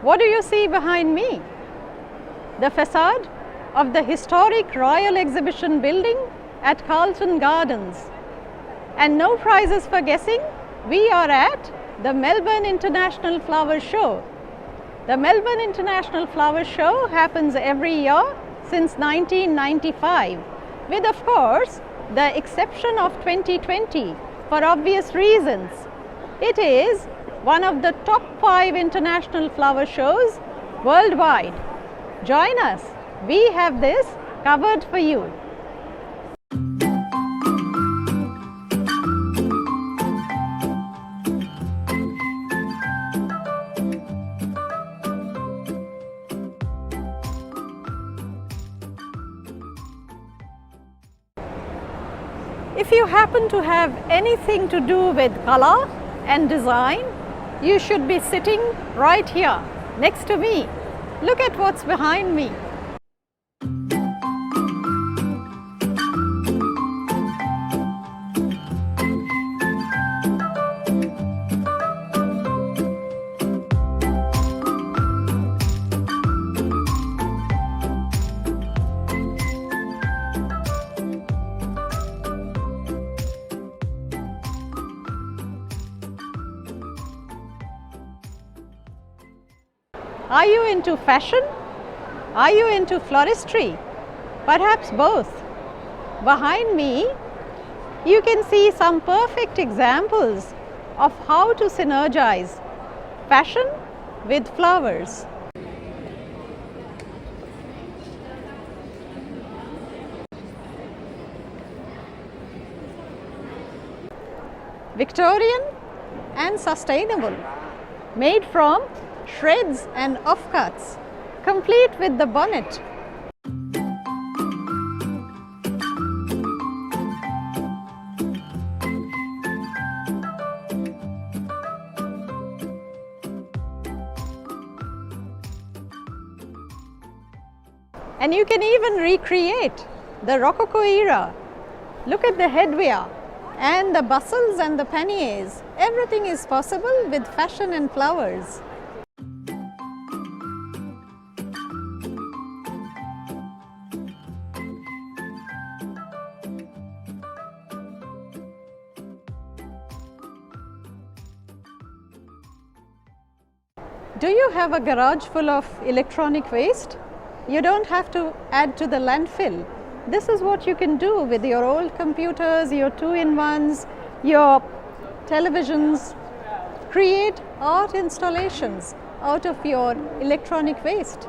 What do you see behind me? The facade of the historic Royal Exhibition Building at Carlton Gardens. And no prizes for guessing, we are at the Melbourne International Flower Show. The Melbourne International Flower Show happens every year since 1995, with of course the exception of 2020 for obvious reasons. It is one of the top 5 international flower shows worldwide. Join us, we have this covered for you. If you happen to have anything to do with color and design, you should be sitting right here next to me. Look at what's behind me. Are you into fashion? Are you into floristry? Perhaps both. Behind me, you can see some perfect examples of how to synergize fashion with flowers. Victorian and sustainable, made from shreds and offcuts, complete with the bonnet. And you can even recreate the Rococo era. Look at the headwear and the bustles and the panniers. Everything is possible with fashion and flowers. Do you have a garage full of electronic waste? You don't have to add to the landfill. This is what you can do with your old computers, your 2-in-1s, your televisions. Create art installations out of your electronic waste.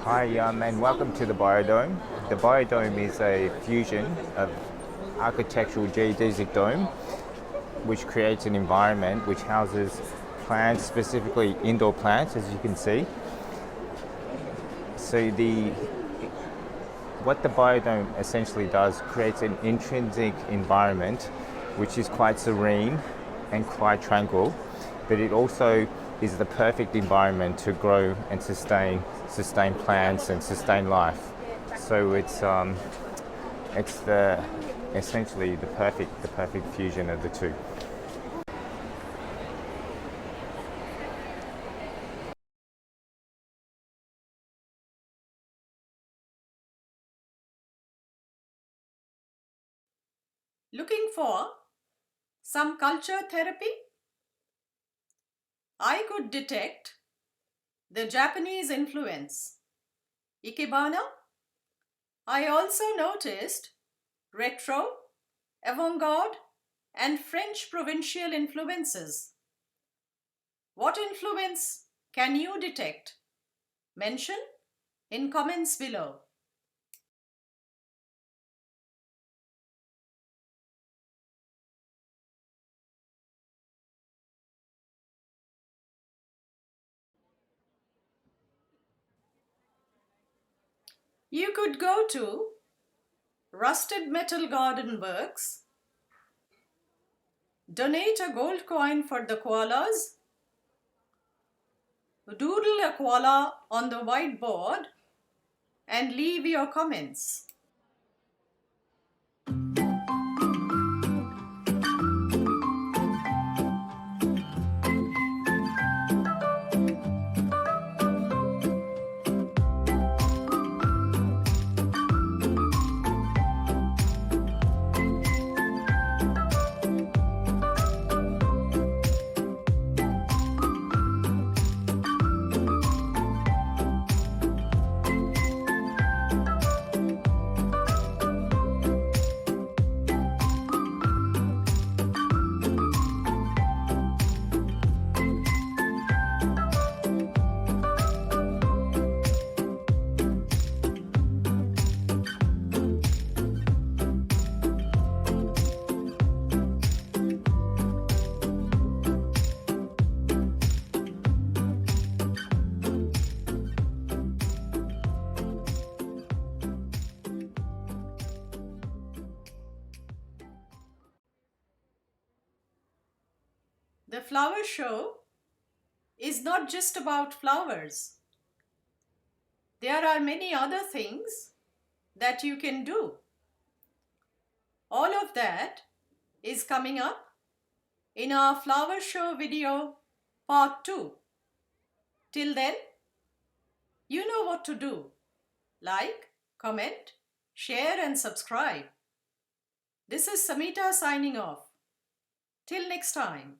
Hi, and welcome to the Biodome. The Biodome is a fusion of architectural geodesic dome, which creates an environment which houses plants, specifically indoor plants, as you can see. So what the Biodome essentially does, creates an intrinsic environment which is quite serene and quite tranquil, but it also is the perfect environment to grow and sustain plants and sustain life. So it's essentially the perfect fusion of the two. Looking for some culture therapy? I could detect the Japanese influence, Ikebana. I also noticed retro, avant-garde, and French provincial influences. What influence can you detect? Mention in comments below. You could go to Rusted Metal Garden Works, donate a gold coin for the koalas, Doodle a koala on the whiteboard and leave your comments. The flower show is not just about flowers. There are many other things that you can do. All of that is coming up in our flower show video part 2. Till then, you know what to do. Like, comment, share and subscribe. This is Samita signing off. Till next time.